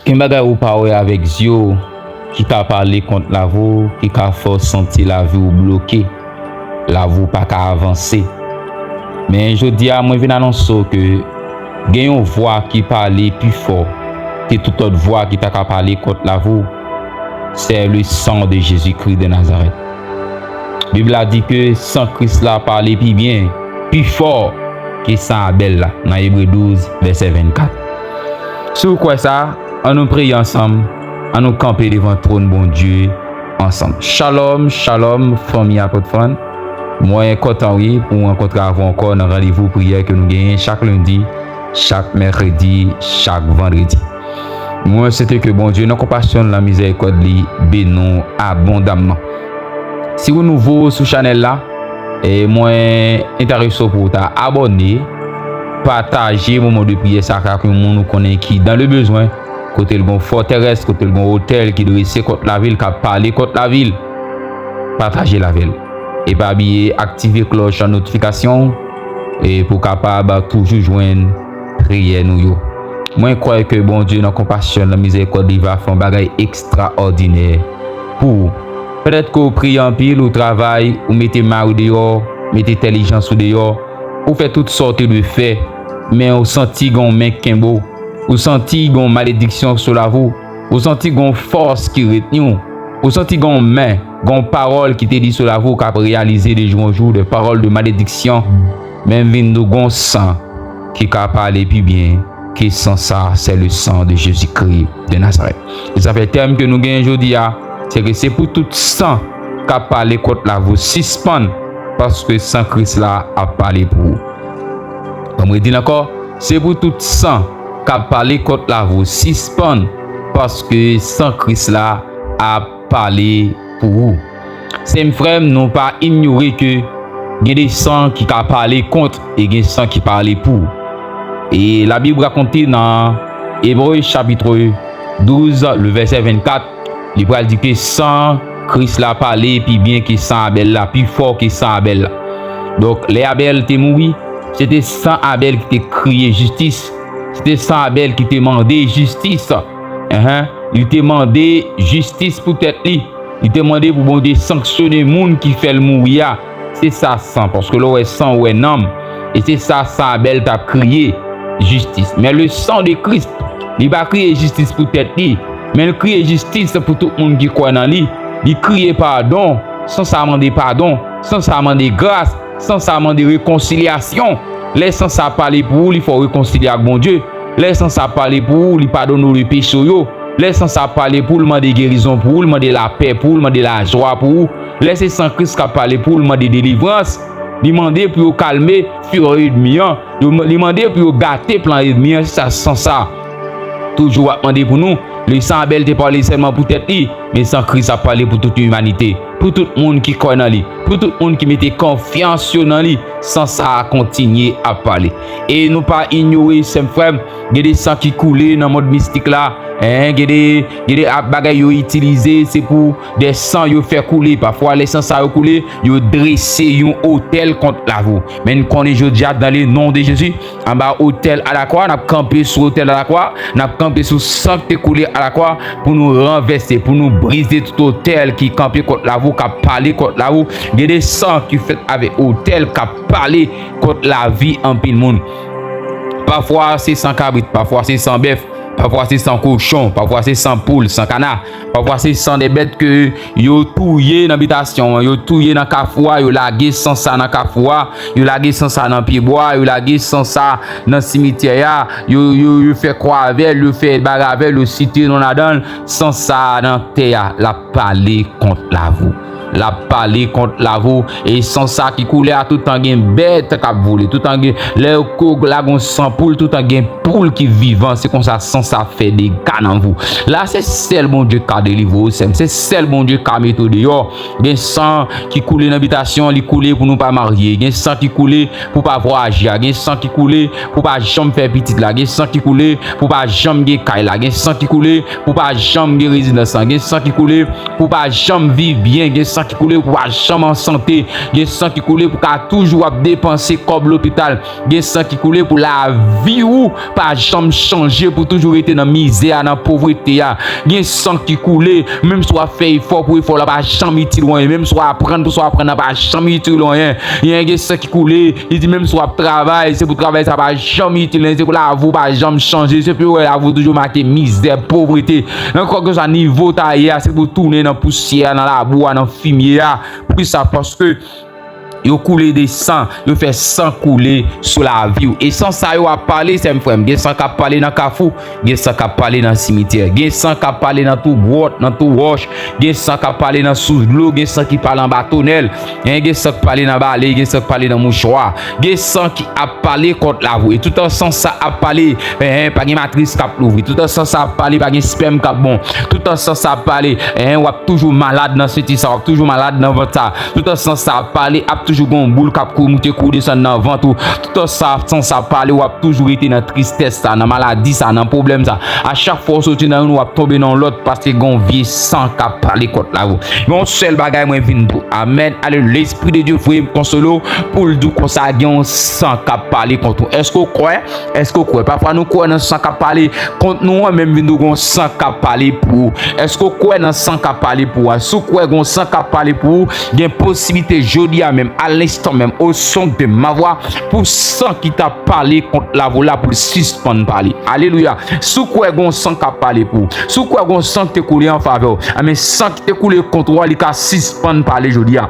Ken bagay ou parler avec Zio qui t'a parlé contre la vous, qui t'a fait sentir la vie ou bloquée, la vous pas qu'à avancer. Mais je dis à moi, je viens annoncer que il y a une voix qui parle plus fort que toute autre voix qui t'a parlé contre la vous. C'est le sang de Jésus-Christ de Nazareth. La Bible a dit que sang Christ là parle plus bien, plus fort que sang Abel là, dans Hébreux 12, verset 24. Sur quoi ça, on nous prie ensemble, on nous camper devant le trône bon Dieu ensemble. Shalom, shalom, famille apôtre Fran. Moi, content oui pour rencontrer avant encore dans rendez-vous prière que nous gagnons chaque lundi, chaque mercredi, chaque vendredi. Moi, c'était que bon Dieu, nous compassion la miséricorde li bénon abondamment. Si vous nouveau sur channel là, et moi intéressé pour t'abonner, partager moment de prière ça que monde nous connaît qui dans le besoin, côté le bon forteresse, côté le bon hôtel qui dressé contre la ville, qui parler contre la ville. Partager la ville. Et pas oublier activer cloche en notification et pour capable toujours joindre prière nous yo. Moi crois que bon Dieu dans compassion la miséricorde il va faire un bagage extraordinaire pour peut-être que vous priez en pile ou travail ou mettez main ou dehors, mettez intelligence ou dehors, ou faites toutes sortes de faits, mais vous sentez gon main kembo, vous sentez gon malédiction sur la vous, vous sentez gon force qui retenu, vous sentez gon main, gon parole qui te dit sur la vous qu'a réaliser des jours en jour de paroles de malédiction, même vin nous gon sang qui qu'a parler plus bien que sans ça, c'est le sang de Jésus-Christ de Nazareth. Et ça fait terme que nous gagnons aujourd'hui, c'est que c'est pour tout sang qu'a parlé contre la vous suspend parce que sang Christ là a parlé pour vous. Comme je dis encore, c'est pour tout sang qu'a parlé contre la vous suspend parce que sang Christ là a parlé pour vous. C'est mes frères, non pas ignorer que il y a des sangs qui a parlé contre et des sangs qui parlent pour. Et la Bible raconte dans Hébreux chapitre 12, le verset 24, il va dire que sang Christ l'a parlé, puis bien que sang Abel là, plus fort que sang Abel là. Donc, les Abel étaient morts, c'était sang Abel qui t'a crié justice, c'était sang Abel qui t'a demandé justice. Il t'a demandé justice pour tête li. Il t'a demandé pour bon Dieu sanctionner les gens qui fait le mourir. C'est ça sang, parce que là, ouais sang, ouais nom. Et c'est ça, sang Abel t'a crié justice. Mais le sang de Christ, il va crier justice pour tête li. Mais il crie justice pour tout le monde qui croit dans lui. Il crie pardon, sans ça demander pardon, sans ça demander grâce, sans ça demander réconciliation. Laissant ça parler pour vous, il faut réconcilier avec bon Dieu. Laissant ça parler pour vous, il pardonne les péchés. Laissant ça parler pour vous, demander guérison pour vous, demander la paix pour vous, demander la joie pour vous. Laissez sans Christ parler pour vous, demander délivrance. Demander pour calmer fureur ennemi. Demander pour gâter plan ennemi. Ça sans ça. Toujours à demander pour nous. Le sang Abel te parlé seulement pour tête li, mais sang Christ a parlé pour toute l'humanité, pour tout le monde qui croit dans lui, pour tout le monde qui mettait confiance dans lui, sans ça a continué à parler. Et nous pas ignorer ces frères, il y a des sangs qui coulent dans le mode mystique là, il y a des bagages utilisés, c'est pour des sangs qui fait couler. Parfois les sangs ça couler, ils dressé un hôtel contre la vous. Mais nous connaissons déjà dans le nom de Jésus, en bas hôtel à la croix, on a campé sur hôtel à la croix, on a campé sur sang qui coulé à la croix pour nous renverser, pour nous briser tout hôtel qui campé contre la vous, qui a parlé contre la vous. Il y a des sangs qui fait avec hôtel qui a parlé contre la vie en pile monde. Parfois c'est sans cabrit, parfois c'est sans bœuf, parfois c'est sans cochon, parfois c'est sans poule, sans canard, parfois c'est sans des bêtes que yo touillé dans l'habitation, yo touillé dans cafoua, yo lagué sans ça dans cafoua, yo lagué sans ça dans pied bois, yo lagué sans ça dans cimetière, yo fait croix avec, yo fait bagarre avec, le cité non la donne, sans ça dans terre, la parler contre la vous. La parler contre la vous et sans ça qui coulait à tout temps gain bête qui volé tout temps gain les cog la gon sans poule tout temps gain poule qui vivant c'est comme ça sans ça fait des cas dans vous là c'est seul bon Dieu qui a délivré c'est seul bon Dieu qui a mis tout dehors gain sang qui coulait dans l'habitation li coulé pour nous pas marier gain sang qui coulait pour pas voyager gain sang qui coulait pour pas jamais faire petite là gain sang qui coulait pour pas jamais gain caille là gain sang qui coulait pour pas jamais gain résidence gain sang qui coulait pour pas jamais vivre bien gain sang sang qui coule pour jamais en santé, gen sang qui coule pour qu'à toujours dépenser comme l'hôpital, gen sang qui coule pour la vie ou pas jamais changer pour toujours être dans misère, dans pauvreté, gen sang qui coule même soit fait effort pour effort là pas jamais utile loin, même soit apprendre pour soit apprendre pas jamais utile loin, gen sang qui coule, il dit même soit travail, c'est pour travail ça pas jamais utile, c'est pour la vous pas jamais changer, c'est pour la vous toujours marquer misère, pauvreté, encore que ça niveau taillé, c'est pour tourner dans poussière, dans la boue, dans fumier, pour ça parce que yo couler des sang, yo fait sang couler sur la vie. Et sans ça yo a parler, c'est frère, gen sang ka parler dans kafou, gen sang ka parler dans cimetière, gen sang ka parler dans tout grotte, dans tout roche, gen sang ka parler dans sous l'eau, gen sang qui parle en bâtonnel, gen sang qui parler dans balai, gen sang qui parler dans mouchoir, gen sang qui a parlé contre la vie. Et tout en sens ça a parler, pas gen matrice cap l'ouvrir, tout en sens ça a parler, pas gen sperme cap bon, tout en sens ça a parler, ou toujours malade dans ce ça, toujours malade dans ventre ça, tout en sens ça a parler, toujours gon boule cap kou monter kou descendre dans ventre, tout ça sans ça parler ou a toujours été dans tristesse ça, dans maladie ça, dans problème ça, à chaque fois sortir dans nous a tomber dans l'autre parce que gon vie sans cap parler contre la vous. Mon seul bagage moi vinn pour amen, allez l'esprit de Dieu frère consolo pour le comme ça gen sans cap parler contre. Est-ce que croit? Est-ce que croit? Parfois nous croit dans sans cap parler contre nous même vinn gon sans cap parler pour. Est-ce que croit dans sans cap parler pour? Sous croit gon sans cap parler pour, gen possibilité jodi a même à l'instant même au son de ma voix pour sang qui t'a parlé contre la voix pour suspendre parler. Alléluia. Sous quoi gon sang qui a parlé pour, sous quoi gon sang qui t'est coulé en faveur, mais sang qui t'est coulé contre toi, il a suspendre parler jodi a.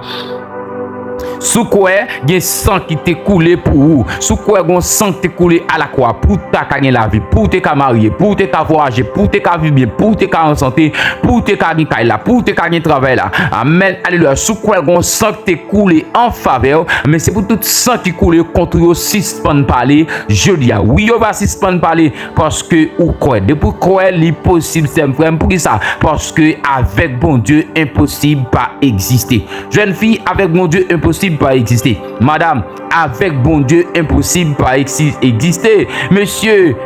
Sous quoi gen sang qui t'est coulé pour vous, sous quoi gon sang qui t'est coulé à la croix pour ta gagner la vie, pour te ka marier, pour te ka voyager, pour te ka vivre bien, pour te ka en santé, pour te ka gagner là, pour te ka gagner travail là. Amen. Alléluia. Sous quoi gon sang qui t'est coulé en faveur, mais c'est pour tout sang qui coulé contre yo suspend parler. Je dis oui, on va suspend parler parce que ou quoi depuis quoi l'impossible c'est vrai pour ça parce que avec bon Dieu impossible pas exister. Jeune fille avec bon Dieu impossible pas exister. Madame, avec bon Dieu impossible pas exister. Monsieur,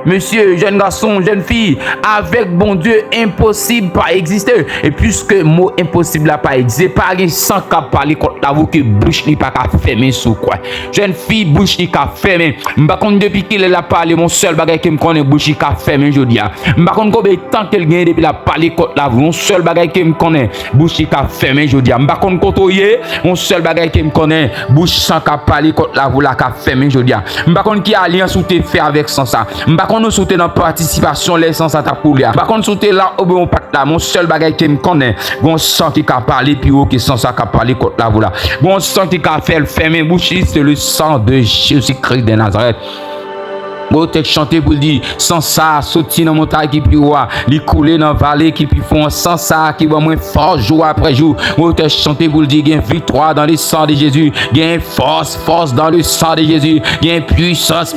jeune garçon, jeune fille, avec bon Dieu impossible pas exister. Et puisque mot impossible là pas exister, pas sans qu'à parler contre la vous que bouche ni pas qu'à fermer sous quoi. Jeune fille bouche ni qu'à fermer. M'pa konn depuis qu'il a parlé mon seul bagage qui me connaît bouche ni qu'à fermer jodi a. M'pa konn combien de temps qu'elle gagne depuis la parler contre la vous. Mon seul bagage qui me connaît bouche ni qu'à fermer jodi a. M'pa konn kotoyer mon seul bagage qui me connaît bouche sans qu'à parler contre la vous la qu'à fermer jodi a. M'pa konn qui alliance ou te fait avec sans ça. M'pa konn nous sauter dans participation les sans ça ta couler. M'pa konn sauter là au bon pat là mon seul bagage qui me connaît bon sang qui qu'a parler puis qui sans ça qu'a parler contre la vous là. Bon sang qui qu'a fait fermer bouche c'est le sang de Jésus-Christ de Nazareth. Bon texte chanté pour dire sans ça sorti dans montagne qui puis roi, li couler dans vallée qui puis font sans ça qui va moins fort jour après jour. Bon texte chanté pour dire gain victoire dans le sang de Jésus, gain force dans le sang de Jésus, gain puissance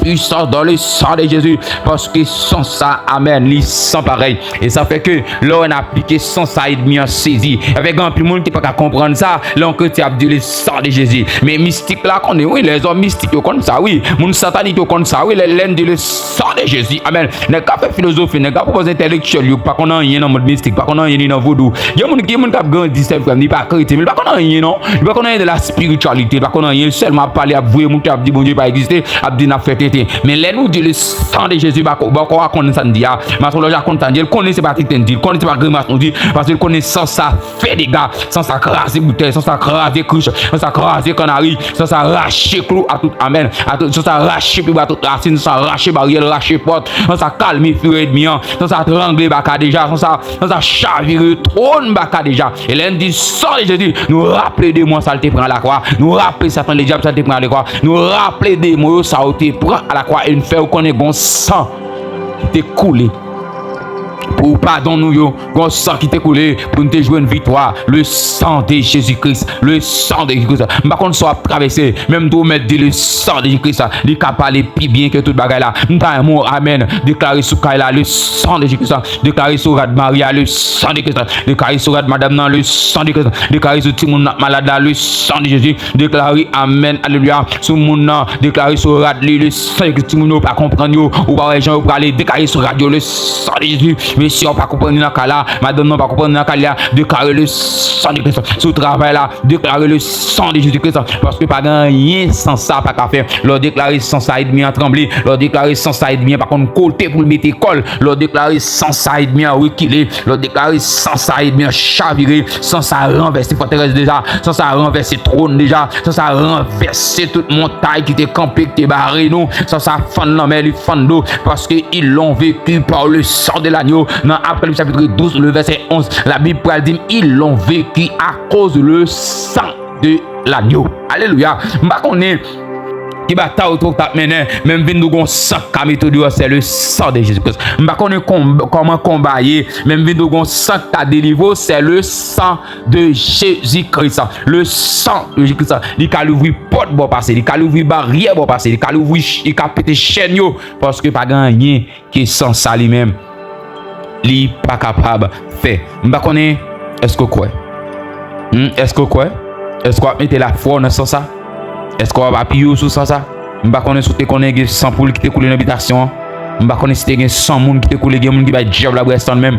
dans le sang de Jésus parce que sans ça amen, li sans pareil. Et ça fait que là on a appliqué sans ça ennemi en saisi. Avec un plus monde qui pas comprendre ça, là que tu as dit le sang de Jésus. Mais mystique là qu'on est oui les hommes mystiques comme ça oui, moun satanique comme ça oui les le sang de Jésus. Amen. N'est pas fait philosophie, n'est pas propos intellectuel, pas qu'on a rien dans mode mystique, pas qu'on a rien dans vaudou. Il y a moun qui grandi c'est frère, ni pas chrétien, mais pas qu'on a rien non. Pas qu'on a rien de la spiritualité, pas qu'on a rien seulement parler à vous moun qui a dit bon Dieu pas exister, a dit n'a fait tété. Mais les nous dit le sang de Jésus pas qu'on raconte ça dit ah, maçon là content dire connaît c'est pas titan dit, connaît c'est pas grimace on dit parce que connaît sans ça fait des gars, sans ça craser bouteille, sans ça craser cruche, sans ça craser canari, sans ça arracher clou à tout amen, à tout sans ça arracher puis à toute racine, sans arracher barrière, lâcher porte, sans ça calmer fureur ennemi, sans ça trembler baka déjà, sans ça chavirer trône baka déjà. Et lundi sang de Jésus nous rappeler de moi ça te prend à la croix, nous rappeler Satan le diable ça te prend à la croix, nous rappeler de moi ça te prend à la croix et nous faire connaître bon sang qui t'est coulé pour pardon nous yo, bon sang qui t'est coulé pour nous te jouer une victoire, le sang de Jésus-Christ, le sang de Jésus-Christ. Par contre soit traversé, même tout mettre le sang de Jésus-Christ, il capable parler plus bien que toute bagaille là. Nous un mot amen, déclarer sur Kaila le sang de Jésus-Christ, déclarer sur Rad Maria le sang de Christ, déclarer sur Rad Madame dans le sang de Christ, déclarer sur tout le monde malade le sang de Jésus, déclarer amen alléluia sur monde déclarer sur Rad le sang de Christ, tout le monde pas comprendre ou pas les gens pour aller déclarer sur radio le sang de Jésus. monsieur pas comprendre dans cas là, madame non pas comprendre dans cas là, déclarer le sang de Christ sur travail là, déclarer le sang de Jésus-Christ parce que pas rien sans ça pas qu'à faire. Leur déclarer sans ça aide bien à trembler, leur déclarer sans ça aide bien par contre côté pour le mettre école, leur déclarer sans ça aide bien à reculer, leur déclarer sans ça aide bien à chavirer, sans ça renverser forteresse déjà, sans ça renverser trône déjà, sans ça renverser toute montagne qui était campée, qui était barrée nous, sans ça fendre la mer, fendre l'eau parce qu'ils l'ont vécu par le sang de l'agneau. Dans Apocalypse chapitre 12 le verset 11, la Bible dit ils l'ont vécu à cause du sang de l'agneau. Alléluia. M'pa connaît qui bataille autour de mener même vinn nous gon sang kamito dio c'est le sang de Jésus-Christ. M'pa connait comment combattre même vinn nous gon sang ta délivré c'est le sang de Jésus-Christ. Le sang de Jésus-Christ, il ca ouvrir porte bon passer, il ca ouvrir barrière bon passer, il ca ouvrir il ca péter chaîne yo parce que pas gagné qui sans ça lui-même. Li pas capable faire. M'pa connait est-ce que quoi? Est-ce que quoi? Est-ce qu'on mettre la foi dans ça? Est-ce qu'on va appuyer sur ça? M'pa connait sous te connait 100 poules qui te coulé dans l'habitation. M'pa connait si te 100 moun qui te coulé, gen moun qui va diable la brest même.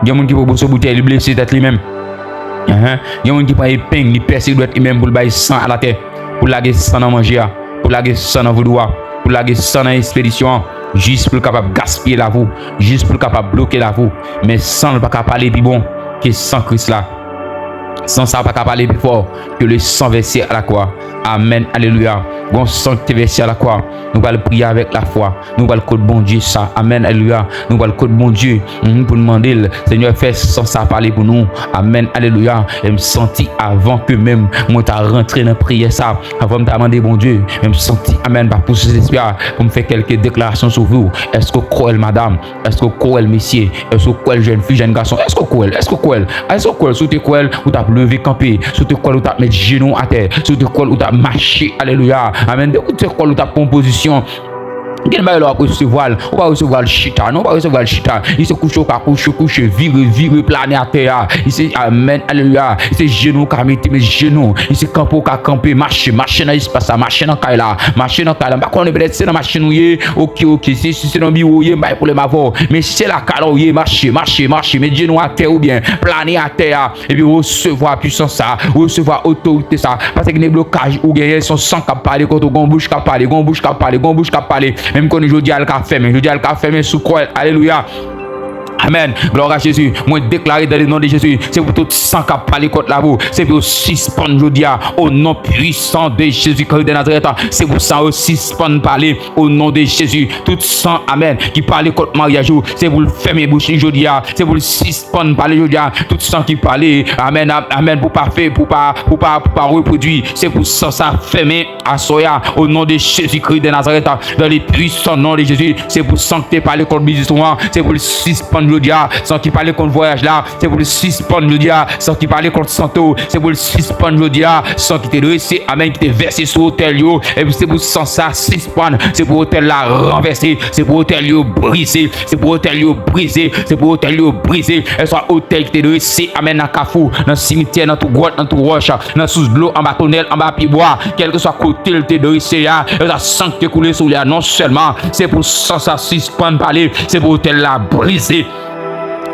Gen moun qui pour bousser bouteille, il blessé tête lui-même. Gen moun qui prend épingle, il perce doit lui-même pour le bailler sang à la terre, pour laguer sang dans manger, pour laguer sang dans vouloir, pour laguer sang dans expédition. Juste pour capable gaspiller la vous, juste pour capable bloquer la vous, mais sans pas capable parler plus bon que sans Christ là. Sans ça pas capable parler plus fort que le sang versé à la croix. Amen, alléluia. Bon sang qui versé à la croix. Nous allons prier avec la foi. Nous allons code bon Dieu ça. Amen, alléluia. Nous allons code bon Dieu pour demander Seigneur fais sans ça parler pour nous. Amen, alléluia. Et me senti avant que même moi t'as rentré dans prière ça, avant de demander bon Dieu, et me senti amen pas pousser l'espoir pour me faire quelques déclarations sur vous. Est-ce que croyez madame? Est-ce que croyez monsieur? Est-ce que croyez jeune fille, jeune garçon? Est-ce que croyez? Est-ce que croyez? Est-ce que croyez? Sous tes croyez ou t'as levé camper, sous tes croyez ou t'as mettre genoux à terre, sous tes croyez ou t'as marché. Alléluia. Amen. Où tu crois ta composition? Quel bail là recevoir, on va recevoir le chita, non, on va recevoir le chita. Il se couche au couche, vire planer à terre. Il se amen, alléluia. Il se genou qu'a mettre mes genoux. Il se campo qu'a camper, marcher dans l'espace, marcher dans caille là, marcher dans caille là. Pas qu'on est peut-être c'est dans machine oué. OK, c'est dans bureau oué, bail pour les mavor. Mais c'est la caille oué, marcher, mes genoux à terre ou bien planer à terre et puis recevoir puissance ça, recevoir autorité ça. Parce que les blocages ou gagner son sang qu'a parler quand on bouche qu'a parler. Même quand je dis à le café, mais je dis à le café, mais sous quoi? Alléluia. Amen. Gloire à Jésus. Moi déclaré dans le nom de Jésus. C'est pour tout sang qui a parlé contre la vous. C'est pour suspendre aujourd'hui au nom puissant de Jésus-Christ de Nazareth. C'est pour ça aussi suspendre parler au nom de Jésus. Tout sang, amen, qui parle contre mariage. C'est pour le fermer bouche aujourd'hui. C'est pour le suspendre parler aujourd'hui. Tout sang qui parle, amen, amen, pour pas faire, pour pas reproduire. C'est pour ça fermer à soya au nom de Jésus-Christ de Nazareth. Dans les puissants nom de Jésus. C'est pour ça que tu parles contre le business. C'est pour le suspendre sans qui parle contre voyage là, c'est pour le suspendre le dia, sans qui parle contre santo, c'est pour le suspendre le dia, sans qui t'est dressé, amen, qui t'est versé sur hôtel yo, et puis c'est pour sans ça suspendre, c'est pour hôtel là renversé, c'est pour hôtel yo brisé, c'est pour hôtel yo brisé, c'est pour hôtel yo brisé, et soit hôtel qui t'est dressé, amen, dans cafou, dans cimetière, dans tout grotte, dans tout roche, dans sous de l'eau, en bas tonnelle, en bas pibois, quel que soit côté t'est dressé là, et ça sang qui coulé sur là, non seulement, c'est pour sans ça suspendre parler, c'est pour hôtel là brisé.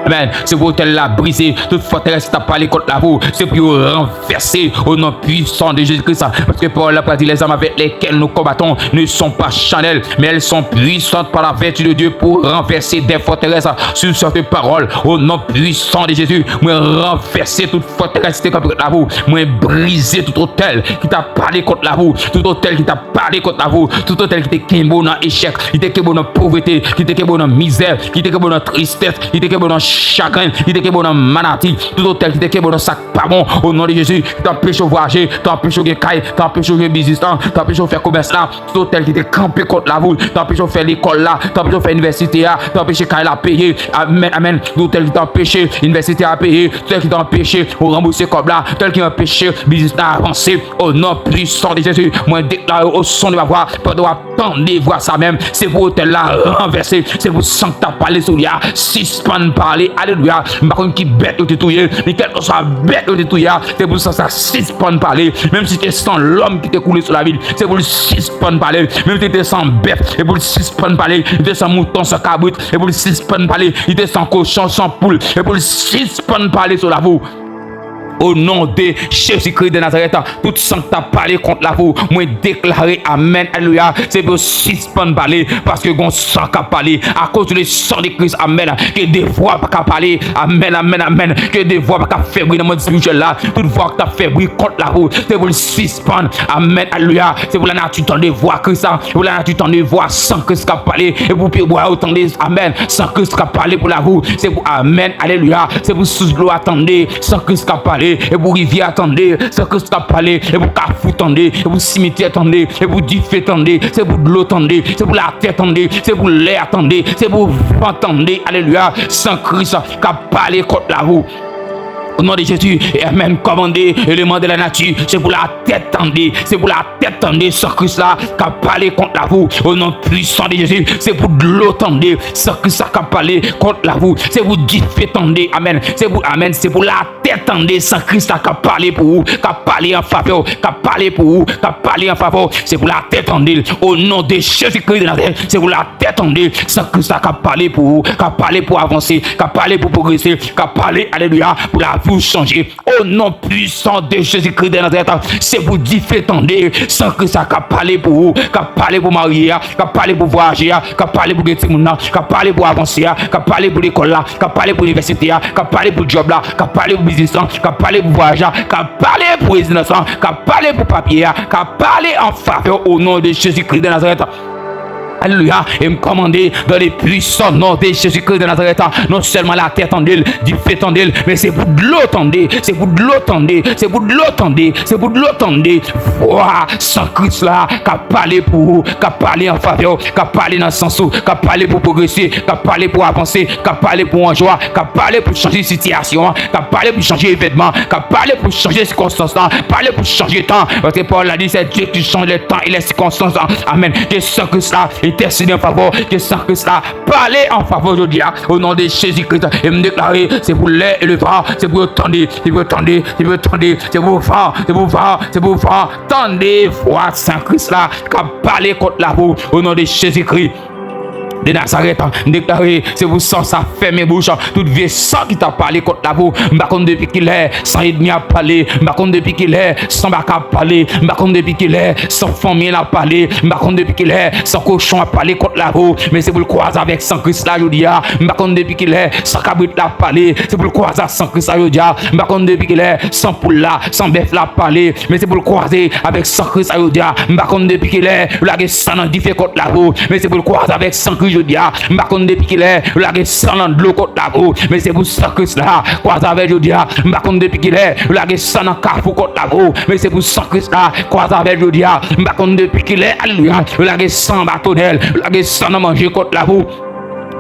Amen. C'est pour hôtel là brisé. Toute forteresse qui t'a parlé contre la vous. C'est pour renverser au nom puissant de Jésus-Christ. Parce que Paul a dit les armes avec lesquelles nous combattons ne sont pas charnelles, mais elles sont puissantes par la vertu de Dieu pour renverser des forteresses sur cette parole. Au nom puissant de Jésus. Moi renverser toute forteresse qui t'a contre la vous. Moi briser tout hôtel qui t'a parlé contre la vous. Tout hôtel qui t'a parlé contre la vous. Tout hôtel qui t'est bon dans échec, qui t'est bon dans pauvreté, qui t'est bon dans misère, qui t'est bon dans tristesse, qui t'est bon dans chagrin, qui te bon dans maladie, tout hôtel qui te bon dans sac pas bon, au nom de Jésus, t'empêche de voyager, t'empêche de caille, t'empêche de business, t'empêche de faire commerce là, tout hôtel qui te campé contre la boule, t'empêche de faire l'école là, t'empêche de faire université là, t'empêche caille la payer, amen, amen, tout hôtel qui t'empêche université à payer, tout hôtel qui t'empêche au rembourser comme là, tel qui t'empêche business là avancer, au nom puissant de Jésus, moi déclare au son de ma voix, pendant attendre voir ça même, c'est pour te la renverser, c'est pour sang que t'as parlé sur lui, suspend parler, alléluia, par contre qui bête au tétouillé, mais quel que soit bête au tétouillé, c'est pour ça suspend parler, même si tu sens l'homme qui t'est coulé sur la ville, c'est pour le suspend parler, même si tu sens bête, et pour le suspend parler, il te sent mouton sans cabrit, et pour le suspend parler, il te sent cochon sans poule, et pour le suspend parler sur la vous. Au nom de Jésus-Christ de Nazareth, tout sang que tu as parlé contre la vous, moi déclaré Amen, alléluia. C'est pour suspendre parler parce que gon sang qui a parlé à cause du sang de Christ, Amen. Que des voix pas parler, Amen, Amen, Amen. Que des voix pas faire bruit dans mon spirituel là, toute voix que tu as fait bruit contre la vous, c'est pour le suspendre, Amen, alléluia. C'est pour la nature tant de voix Christ, pour la nature tant de voix sans Christ qui a parlé, et pour boire autant de Amen, sans Christ qui a parlé pour la vous, c'est pour Amen, alléluia. C'est pour sous l'eau attendez, sans Christ qui a parlé. Et pour rivière attendez, c'est que ça parler, et pour carrefour attendez, et pour cimetière attendez, et pour diffé attendez, c'est pour de l'eau attendez, c'est pour la terre attendez, c'est pour l'air attendez, c'est pour vent attendez, alléluia, sans Christ qui a parlé contre la roue. Au nom de Jésus, et Amen, commandé, élément de la nature, c'est pour la tête tendue, c'est pour la tête tendue, sans Christ là, qui a parlé contre la vous, au nom puissant de Jésus, c'est pour de l'eau tendue, sans Christ qui a parlé contre la vous, c'est pour du feu tendue, Amen, c'est pour Amen, c'est pour la tête tendue, sans Christ qui a parlé pour vous, qui a parlé en faveur, qui a parlé pour vous, qui a parlé en faveur, c'est pour la tête tendue, au nom de Jésus-Christ de Nazareth, c'est pour la tête tendue, sans Christ qui a parlé pour vous, qui a parlé pour avancer, qui a parlé pour progresser, qui a parlé, alléluia, pour la vous changer au nom puissant de Jésus-Christ de Nazareth. C'est pour differ tendez sans que ça qu'a parlé pour vous, qu'a parlé pour marier, qu'a parlé pour voyager, qu'a parlé pour gagner mon qu'a parlé pour avancer, qu'a parlé pour l'école là, qu'a parlé pour l'université, qu'a parlé pour le job là, qu'a parlé pour business, qu'a parlé pour voyager, qu'a parlé pour résidence, qu'a parlé pour papier, qu'a parlé en faveur au nom de Jésus-Christ de Nazareth. Alléluia, et me commander dans les puissants noms de Jésus-Christ de Nazareth, non seulement la terre tendue, du feu tendue, mais c'est pour de l'eau tendue, c'est pour de l'eau tendue, c'est pour de l'eau tendue, c'est pour de l'eau tendue. Voilà, sans Christ là, qui a parlé pour vous, qui a parlé en faveur, qui a parlé dans le sens où, qui a parlé pour progresser, qui a parlé pour avancer, qui a parlé pour en joie, qui a parlé pour changer de situation, qui a parlé pour changer d'événement, qui a parlé pour changer de circonstances, parler pour changer de temps. Parce que Paul a dit, c'est Dieu qui change les temps et les circonstances. Amen. Que sans Christ là, intercéder en faveur, que sans Christ là, parler en faveur de Dieu, au nom de Jésus-Christ, et me déclarer, c'est pour l'air et le vent, c'est pour tendre, c'est pour tendre, c'est pour tendre, c'est pour vent, c'est pour vent, c'est pour vent, tendez, voix sans Christ là, qui a parlé contre la roue, au nom de Jésus-Christ de Nazareth, déclaré, c'est pour ça, ça fait mes bouches, toute vieux sang qui t'a parlé contre la boue, m'bacon depuis qu'il est, sans ennemi à parler, m'bacon depuis qu'il est, sans bac à parler, m'bacon depuis qu'il est, sans famille à parler, m'bacon depuis qu'il est, sans cochon à parler contre la boue, mais c'est pour le croiser avec sans Christ là, je dis, m'bacon depuis qu'il est, sans cabrit à parler, c'est pour le croiser sans Christ là, je dis, m'bacon depuis qu'il est, sans poule là, sans bœuf là parler, mais c'est pour le croiser avec sans Christ là, je dis, m'bacon depuis qu'il est, la guerre sans diffé contre la boue, mais c'est pour le croiser avec sans Christ, je dis, m'bacon depuis qu'il est, la guerre sans de l'eau contre la boue, mais c'est pour sans Christ là, croiser avec je dis, m'bacon depuis qu'il est, la guerre sans carrefour contre la boue, mais c'est pour sans Christ là, croiser avec je dis, m'bacon depuis qu'il est, alléluia, la guerre sans bâtonnel, la guerre sans manger contre la boue.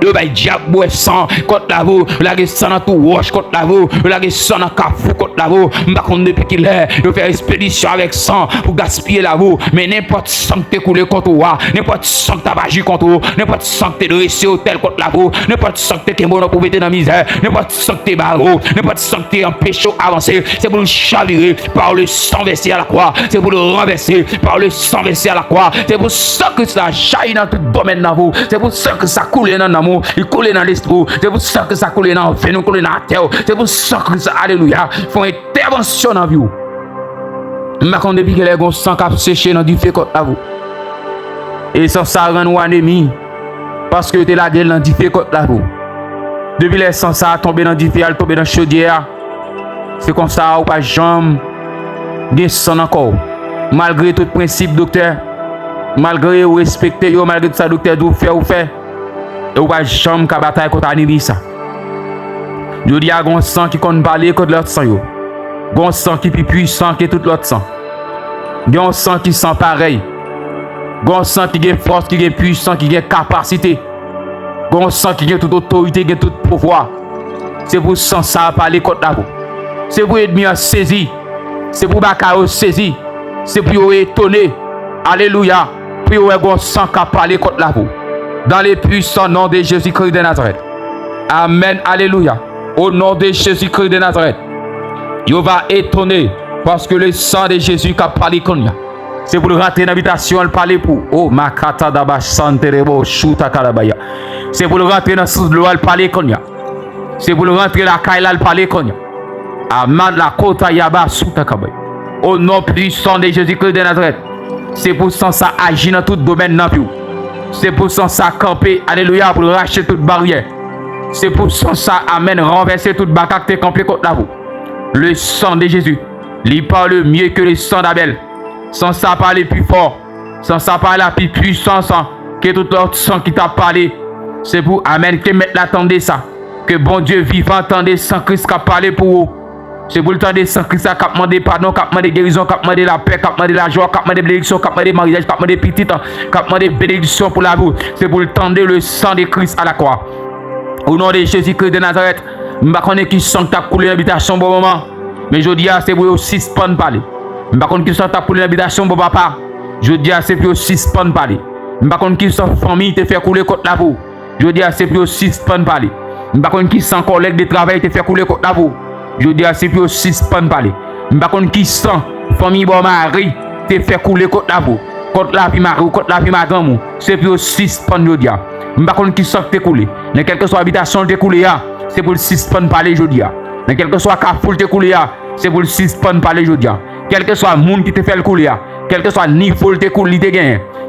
Le bail diable boit sang contre la vous, la guerre sang dans tout roche contre la vous, la guerre sang dans carrefour contre la vous, m'bacon depuis qu'il est, de faire expédition avec sang pour gaspiller la vous, mais n'importe sang que t'es coulé contre toi, n'importe sang que t'as agi contre vous, n'importe sang que t'es dressé au tel contre la vous, n'importe sang que t'es bon pour mettre dans la misère, n'importe sang que t'es barreau, n'importe sang que t'es empêché d'avancer, c'est pour le chavirer par le sang versé à la croix, c'est pour le renverser par le sang versé à la croix, c'est pour ça que ça jaillit dans tout domaine dans vous, c'est pour ça que ça coule dans l'amour, il coule dans l'esprit, c'est pour ça que ça coule dans le venin, coule dans la terre, c'est pour ça que ça, alléluia, font intervention dans la vie. Mais depuis que les gens sont séchés dans du feu contre la vous, et sans ça rend nous ennemis, parce que tu es là dans du feu contre la vous. Depuis les sans ça tomber dans du feu, elle tombe dans la chaudière, c'est comme ça, ou pas jambe, bien sang encore, malgré tout principe, docteur, malgré ou respecter, malgré tout ça, docteur, d'où faire ou fait. Et ou pas jamais qu'à bataille contre l'ennemi ça. Je dis à un sang qui compte parler contre l'autre sang yo. Un sang qui est plus puissant que tout l'autre sang. Un sang qui sent pareil. Un sang qui a force, qui a puissance, qui a capacité. Un sang qui a toute autorité, qui a tout pouvoir. C'est pour sang ça parler contre la vous. C'est pour ennemi à saisir. C'est pour bacao saisir. C'est pour étonner. alléluia, puis où est bon sang qui a parlé contre la vous. Dans les puissants noms de Jésus-Christ de Nazareth. Amen, alléluia. Au nom de Jésus-Christ de Nazareth. Yo va étonner parce que le sang de Jésus qui a parlé contre nous. C'est pour rentrer dans l'habitation, le parler pour. Oh, ma kata daba santerebo shuta kalabaya. C'est pour rentrer dans sous l'eau, le parler contre nous. C'est pour rentrer la kaila, le parler contre nous. Amen, la kota yaba shuta kabaya. Au nom puissant de Jésus-Christ de Nazareth. C'est pour ça agir dans tout domaine dans vie. C'est pour ça camper, alléluia, pour racheter toute barrière. C'est pour ça, amen, renverser toute bataille qui est campée contre la vous. Le sang de Jésus, il parle mieux que le sang d'Abel. Sans ça parler plus fort, sans ça parler plus puissant que tout autre sang qui t'a parlé. C'est pour, amen, que maintenant attendez ça. Que bon Dieu vivant attendez sans Christ qui a parlé pour vous. C'est pour le temps de sans Christ qui a demandé pardon, qui a demandé guérison, qui a demandé la paix, qui a demandé la joie, qui a demandé bénédiction, qui a demandé mariage, qui a demandé petit, qui a demandé bénédiction pour la vie. C'est pour le temps de le sang de Christ à la croix. Au nom de Jésus-Christ de Nazareth, je ne sais pas qui sent que tu as coulé l'habitation bon moment. Mais je dis, c'est pour aussi suspendre parler. Je ne sais pas qui sent que tu as coulé l'habitation bon papa. Je dis, c'est pour aussi suspendre parler. Je ne sais pas qui sent que la famille te fait couler contre la boue. Je dis, c'est pour aussi suspendre parler. Je ne sais pas qui sent que collègue de travail te fait couler contre la boue. Je dis, c'est pour aussi suspendre parler. Je ne sais pas qui sent que la famille bon mari te fait couler contre la boue. Contre la vie mari ou contre la vie madame. C'est pour aussi suspendre, je dis. Je ne sais pas qui sent que tu coulé. Mais quelle que soit l'habitation de coulé, c'est pour le suspendre parler, je dis. Mais quel que soit le carrefour te couler, c'est pour le suspendre parler, je dis. Quel que soit le monde qui te fait le couler, quel que soit le niveau de couler,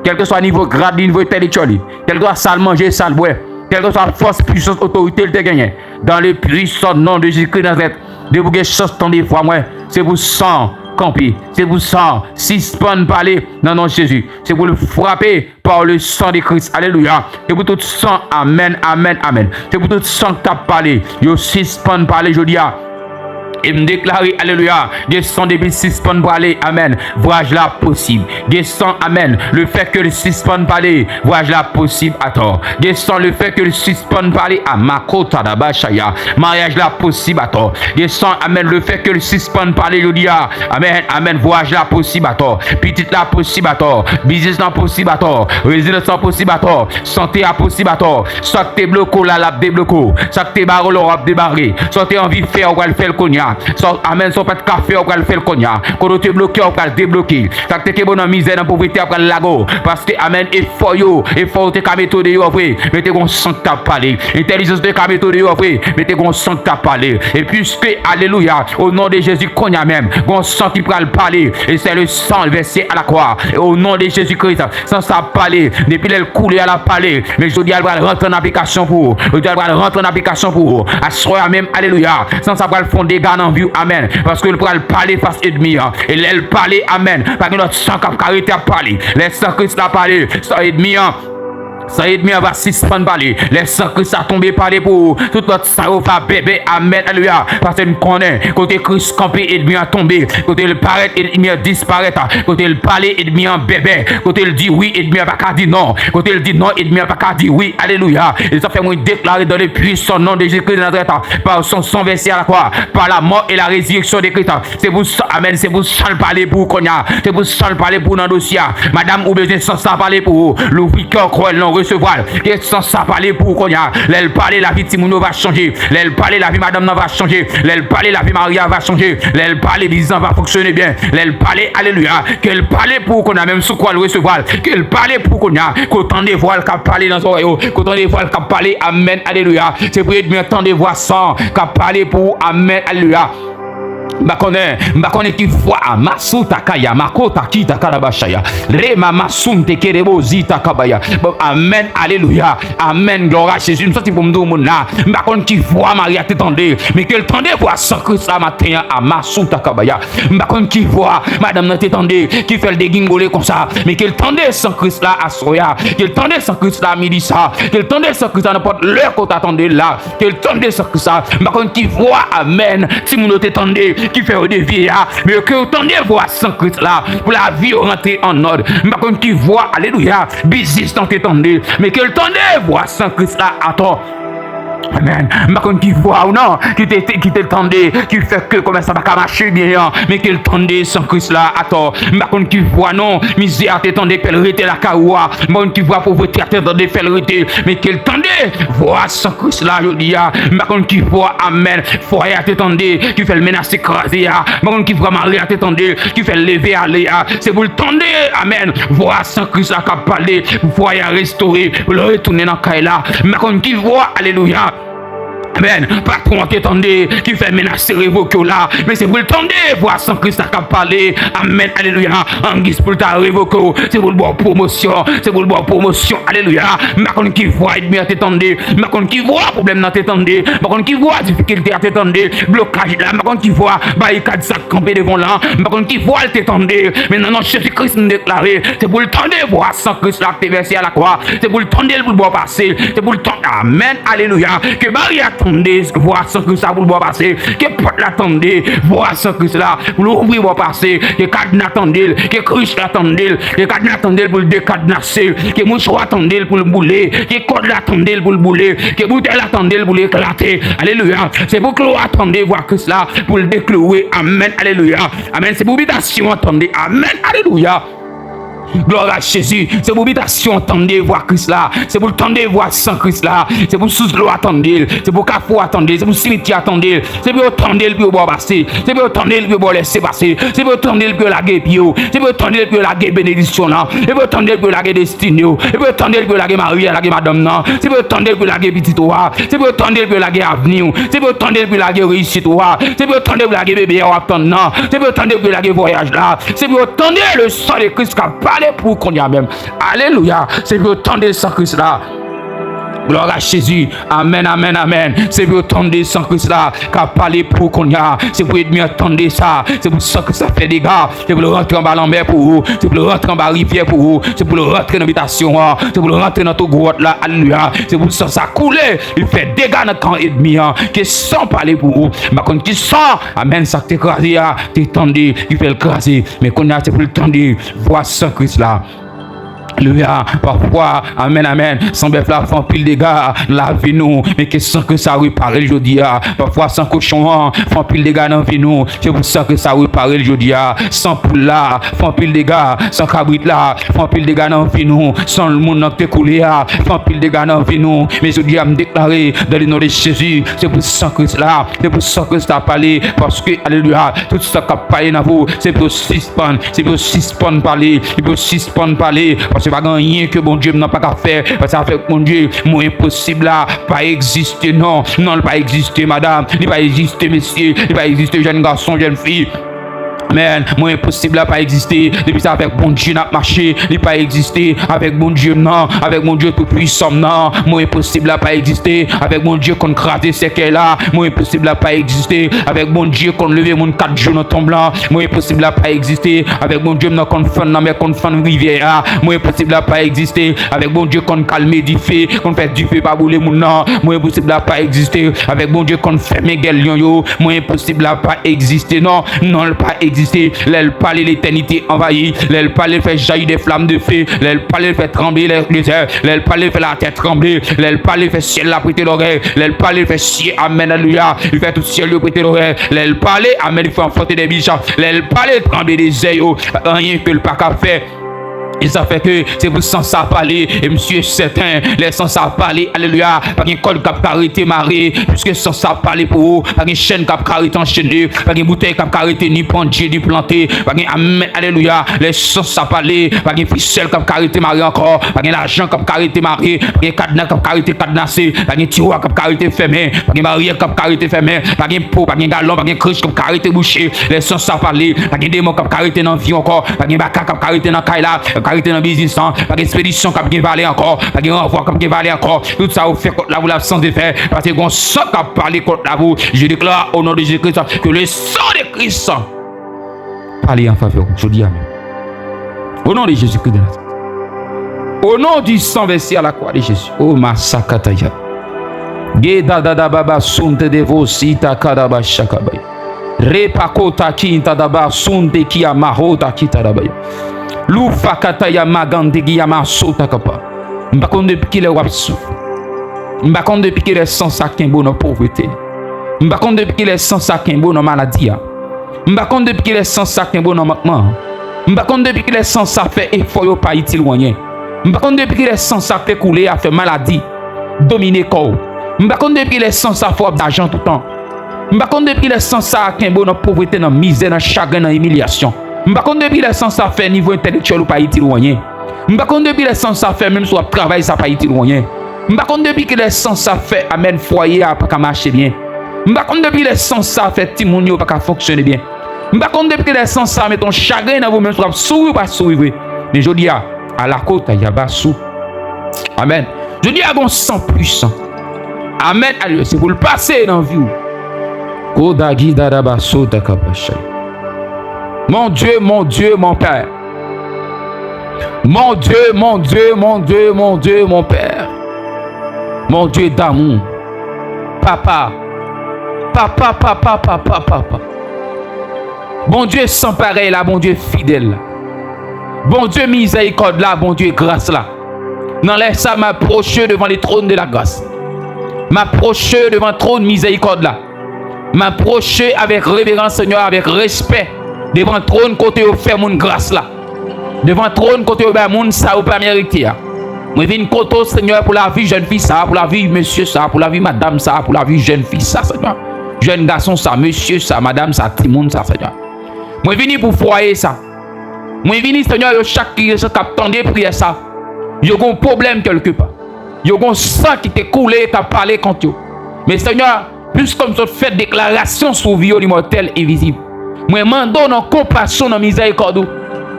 quel que soit le niveau grade, niveau intellectuel, quel que soit salle manger, salle boire, quelle que soit la force, puissance, autorité, il te gagne. Dans le puissant nom de Jésus-Christ de Nazareth, de vous que chose tendez fois, moi, c'est pour sang camper, c'est pour sang suspendre parler dans le nom de Jésus, c'est pour le frapper par le sang de Christ, alléluia. C'est pour tout sang, amen, amen, amen. C'est pour tout sang que tu as parlé, yo suspendre parler, je dis. Et me déclarer, alléluia, des sons de suspend parler, amen, vois-je là possible, des sons, amen, le fait que le suspend parler, vois-je là possible, attends, des sons, le fait que le suspend parler, à ma kota d'abachaya, mariage là possible, attends, des sons, amen, le fait que le suspend parler, je dis, amen, amen, vois-je là possible, attends, petite là possible, attends, business là possible, attends, résidence là possible, attends, santé là possible, attends, soit que t'es bloqué là, là, débloqué, soit que t'es barré là, débarré, soit que t'es envie de faire, ou le faire le cognac. Amen, son pas de café, on va le faire le cognac. Quand tu es bloqué, on va le débloquer. Ça que tu es bon en misère, dans la pauvreté, on va le lago. Parce que, amen, et faut te méthode de vrai. Mettez qu'on sent que tu as parlé. Intelligence de méthode de vrai. Mettez qu'on sent que tu as parlé. Et puisque, alléluia, au nom de Jésus, cognac même, qu'on sent qu'il peut le parler. Et c'est le sang versé à la croix. Et au nom de Jésus-Christ, sans ça parler, depuis le coulé à la parler. Mais je dis, elle va rentrer en application pour. Je dis, elle va rentrer en application pour. À soi même, alléluia. Sans ça va le fonder, en vue, amen, parce que le pourra parler face ennemi, et elle parler, amen, parce que notre sang qui a carité à parler, les sang Christ l'a parlé, ça ennemi, ça ennemi va suspendre parler, les sang Christ a tombé parler pour tout notre sang va bébé, amen, alléluia, parce que nous connaissons, côté Christ campé, ennemi a tombé, côté le paraître, ennemi a disparaître, côté le parler, ennemi a bébé, côté le dit oui, ennemi a pas dit non, côté le dit non, ennemi a pas dit oui, alléluia, et ça fait moi déclarer dans le puissant nom de Jésus-Christ de Nazareth, par son sang versé à la croix, par la mort et la résurrection de Christ, c'est pour ça, amen, c'est pour ça le parler pour Konya, c'est pour ça le parler pour dans le dossier, madame, ou besoin sans ça parler pour l'ouvrir cœur, croire, non recevoir, et sans ça parler pour Konya, l'elle parler la vie de Timono va changer, l'elle parler la vie madame va changer, l'elle parler la vie Maria va changer, l'elle parler business va fonctionner bien, l'elle parler, alléluia, qu'elle parler pour qu'on a même sous quoi le recevoir, qu'elle parler pour qu'on a, qu'autant de voix qu'a parlé dans son royaume, qu'autant de voix qu'a parlé, amen, alléluia, c'est pour être bien tant de voix sans qu'a parlé pour, amen, alléluia. Mbakone qui voit masuta kaya makota kita kalabashaya rema masunte kerebo zita kabaya amen alléluia amen gloire à Jésus nous sorti pour me dire mbakone qui voit Maria t'entendait mais qu'elle tendait voir sans Christ la matin à masuta kabaya mbakone qui voit madame t'entendait qui fait le dégingolé comme ça mais qu'elle tendait sans Christ là à soya qu'elle tendait sans Christ là à midi ça qu'elle tendait sans Christ à n'importe l'heure qu'on t'attendait là qu'elle tendait sans Christ ça mbakone qui voit amen si nous t'entendait qui fait des vieillards, mais que autant de voix sans Christ là, pour la vie rentrer en ordre. Mais comme tu vois, alléluia, business dans tes tendés, mais que le temps de voix sans Christ là, attends. Amen. Ma kon qui voit ou non, qui te tendait, qui fait que comme ça va marcher bien, mais qu'il tendait sans Christ là, attends. Ma kon qui voit non, misère te tendait, qu'elle rete la kaoua. Ma kon qui voit pauvreté te tendait, qu'elle rete, mais qu'il tendait, voit sans Christ là, je dis, ma kon qui voit, amen, foyer te tendait, qui fait le menace écraser, ma kon qui voit Marie te tendait, qui fait lever aller, c'est vous le tendez, amen, voit sans Christ là, qui a parlé, voyer restaurer, pour le retourner dans le là, ma kon qui voit, alléluia. Amen. Patron t'étendez qui fait menacer révoquer là. Mais c'est pour le tendre, voir sans Christ qui a parlé. Amen. Alléluia. En guise pour ta révoquer. C'est pour le bon promotion. C'est pour le bon promotion. Alléluia. Ma kon qui voit ennemi à t'étendre. Ma kon qui voit problème dans t'étendre. Ma kon qui voit difficulté à t'étendre. Blocage là. Ma kon qui voit barricade ça camper devant là. Ma kon qui voit t'étendre. Mais non, Jésus-Christ nous déclaré. C'est pour le tendre, voir sans Christ là qui versé à la croix. C'est pour le tendre pour le bon passer. C'est pour le tendre. Amen. Alléluia. Que Marie attendez, voir sans que ça vous le passer, que porte l'attendez, voir sans que cela vous l'ouvrir pour passer, que cadenas attendez, que Christ l'attendez, que cadenas attendez pour le décadenasser, que mouchoir attendez pour le bouler, que code l'attendez pour le bouler, que bouteille attendez pour l'éclater. Alléluia. C'est pour que l'on attendez voir que cela pour le déclouer. Amen. Alléluia. Amen. C'est pour habitation attendez. Amen. Alléluia. Gloire à Jésus. C'est pour habitation attendez voir Christ là. C'est pour attendre voir sans Christ là. C'est pour sous l'eau attendez. C'est pour cafou attendez. C'est pour cimetière attendez. C'est pour attendre le pour passer. C'est pour attendre le pour laisser passer. C'est pour attendre le pour la guerre pio. C'est pour attendre le pour la guerre bénédiction là. C'est pour attendre le pour la guerre destinée. C'est pour attendre le pour la guerre Marie, la guerre madame là. C'est pour attendre le pour la guerre petite toi. C'est pour attendre le pour la guerre avenir. C'est pour attendre le pour la guerre réussite toi. C'est pour attendre le pour la guerre bébé à attendre. C'est pour attendre le pour la guerre voyage là. C'est pour attendre le sang de Christ qui a parlé pour qu'on y a même. Alléluia. C'est pour attendre le sang de Christ là. Gloire à Jésus. Amen, amen, amen. C'est pour attendre sans que cela qu'a parlé pour qu'on y a. C'est pour mieux attendre ça. C'est pour ça que ça fait des gars. C'est pour le rentrer en bas en mer pour vous. C'est pour le rentrer en bas rivière pour vous. C'est pour le rentrer dans l'habitation. C'est pour le rentrer dans tout grotte là. Alléluia. C'est pour ça ça coule. Il fait des gars dans le camp ennemi. Qui sans parler pour vous. Mais quand tu sens, amen, ça t'écraser. T'es tendu. Il fait le craser. Mais qu'on y a, c'est pour le tendu. Voir sans Christ là. Alléluia. Parfois, amen, amen, sans bœuf là, font pile de dégâts, la vie nous, mais que sans que ça répare le jeudi, parfois sans cochon, font pile de dégâts dans la vie nous, c'est pour ça que ça répare le jeudi, sans poule là, font pile de dégâts, sans cabrit là, font pile de dégâts dans la vie nous, sans le monde qui est coulé, font pile de dégâts dans la vie nous, mais je dis à me déclarer dans le nom de Jésus, c'est pour ça que cela, c'est pour ça que ça a parlé, parce que, alléluia, tout ça qui a parlé dans vous, c'est pour suspendre, parler, c'est pour suspendre parler, parce que pas rien que bon Dieu n'a pas qu'à faire, parce qu'avec mon Dieu, moi impossible là, pas exister, non, il pas exister, madame, il pas exister, monsieur, il pas exister, jeune garçon, jeune fille. Mais moi impossible là pas exister depuis ça avec bon Dieu n'a marché il pas exister avec bon Dieu non avec mon Dieu tout puissant non moi impossible là pas exister avec mon Dieu qu'on craser c'est qu'elle là moi impossible là pas exister avec bon Dieu qu'on lever mon 4 jours dans tombe là moi impossible là pas exister avec bon Dieu qu'on fend dans mais qu'on fend rivière moi impossible là pas exister avec bon Dieu qu'on calmer du feu qu'on fait du feu pas brûler mon non moi impossible là pas exister avec bon Dieu qu'on ferme gueule yo moi impossible là pas exister non pas exister. Elle parle l'éternité envahie, elle parle fait jaillir des flammes de feu, elle parle fait trembler les airs, elle parle fait la tête trembler, elle parle fait ciel la prêter l'oreille, elle parle fait ciel amen alléluia, il fait tout ciel le prêter l'oreille, elle parle amen il fait enfanter des biches, elle parle trembler des airs, rien que le pas qu'à faire. Et ça fait que c'est pour sans ça parler, et monsieur certain, les sans ça parler, alléluia, pas qu'un col qui a arrêté marée, puisque sans ça parler pour vous, pas qu'une chaîne qui a arrêté enchaîné, pas qu'une bouteille qui a arrêté ni pendu, ni planté, pas qu'un amen, alléluia, les sans ça parler, pas qu'une ficelle qui a arrêté marée encore, pas qu'un argent qui a arrêté marée, pas qu'un cadenas qui a arrêté cadenassé, pas qu'un tiroir qui a arrêté fermé, pas qu'un barrière qui a arrêté fermé, pas qu'un pot, pas qu'un galon, pas qu'un cruche qui a arrêté bouché, les sans ça parler, pas qu'un démon qui a arrêté dans la vie encore, pas qu'un baka qui a arrêté dans la caille là, arrêté dans le business, pas d'expédition qui a valé encore, pas de renvoi qui a valé encore, tout ça vous fait contre la vous l'absence de faire, parce que on sang qui a parlé contre la vous, je déclare au nom de Jésus-Christ que le sang de Christ parle en faveur, je dis amen. Au nom de Jésus-Christ de Nazareth. Au nom du sang versé à la croix de Jésus. Oh ma sakataya. Geda dada baba sunte devo sita kadaba shakabaya. Repakota kinta daba sunte kia mahota kita dabaya. Lufa kataya magande giyama sota kapa. Mbakonde kile wap souffle. M'pa compte depuis qu'il est sans ça qu'un bon dans pauvreté. M'pa compte depuis qu'il est sans ça qu'un bon dans maladie. M'pa compte depuis qu'il est sans ça qu'un bon dans manquement. M'pa compte depuis qu'il est sans ça fait effort yo pas utile rien. M'pa compte depuis qu'il est sans ça fait couler à faire maladie, dominer corps. M'pa compte depuis qu'il est sans ça faut d'argent tout le temps. M'pa compte depuis qu'il est sans ça qu'un bon dans pauvreté, dans misère, dans chagrin, dans humiliation. M'pa compte depuis qu'il est sans ça fait niveau intellectuel ou pas utile rien. M'pa compte depuis qu'il est sans ça fait même soit travail ça pas utile rien. M'pa compte depuis qu'il est sans ça fait amène foyer à pas marcher bien. M'pa compte depuis qu'il est sans ça fait petit moun yo pas fonctionner bien. M'pa compte depuis qu'il est sans ça met ton chagrin dans vous même soit sourire pas sourire. Mais je dis à la côte il y a bassou. Amen. Je dis à bon sang puissant. Amen. Alléluia. C'est pour le passer dans vie. Kodagi darabaso dakabashay. Mon Dieu, mon Dieu, mon Père. Mon Dieu, mon Dieu, mon Dieu, mon Dieu, mon Père. Mon Dieu d'amour. Papa. Papa, papa, papa, papa. Bon Dieu sans pareil là, bon Dieu fidèle. Bon Dieu miséricorde là, bon Dieu grâce là. Non, laisse ça m'approcher devant les trônes de la grâce. M'approcher devant le trône miséricorde là. M'approcher avec révérence, Seigneur, avec respect. Devant le trône côté où fait mon grâce là. Devant le trône côté où mon ça ou pas mérité. Moi viens côté Seigneur pour la vie jeune fille ça, pour la vie monsieur ça, pour la vie madame ça, pour la vie jeune fille ça, Seigneur. Jeune garçon ça, monsieur ça, madame ça, tout le monde ça, Seigneur. Moi viens pour foyer ça. Moi viens Seigneur, chaque qui attendait prière ça. Yo gon problème quelque part. Yo gon sang qui t'est coulé, qui a parlé contre yo. Mais Seigneur, plus comme ça fait déclaration sur vie immortel invisible. Moi mando dans compassion dans miséricorde.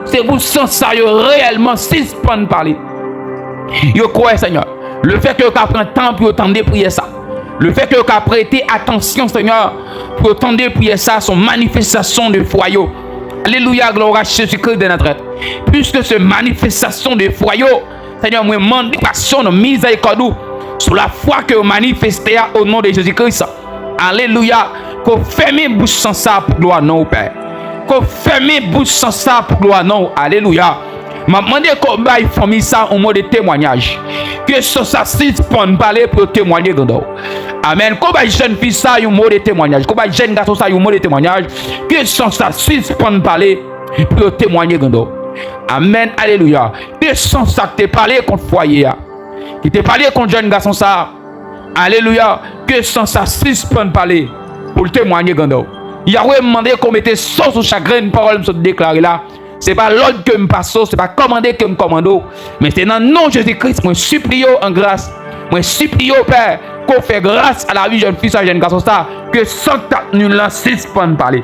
C'est vous sans ça yo réellement suspend parler. Yo croyez Seigneur, le fait que vous prenez temps pour entendre prier ça. Le fait que vous prêtez attention Seigneur pour entendre prier ça son manifestation de foi. Alléluia, gloire à Jésus-Christ de Nazareth. Puisque ce manifestation de foi, Seigneur, moi demande passion de miséricorde sur la foi que vous manifestez au nom de Jésus-Christ. Alléluia. Qu'on ferme bouche sans ça pour gloire non Père. Qu'on ferme bouche sans ça pour gloire non. Alléluia. M'a demandé qu'on baille famille ça au mot de témoignage. Que ce ça suspend parler pour témoigner dedans. Amen. Qu'on baille jeune fille ça un mot de témoignage. Qu'on baille jeune garçon ça un mot de témoignage. Que ce ça suspend parler pour témoigner dedans. Amen. Alléluia. Que ce ça te parler contre foyer. Qui te parler contre jeune garçon ça. Alléluia. Que ce ça suspend parler pour témoigner dedans. Yahweh demandé qu'on mette sauce au chagrin une parole se déclarer là. C'est pas l'ordre que me passe, c'est pas commander que me commando, mais c'est dans le nom de Jésus-Christ, moi supplie en grâce, moi supplie au Père qu'on fait grâce à la vie jeune fille, jeune garçon ça, que sans que nous lancions pas parler.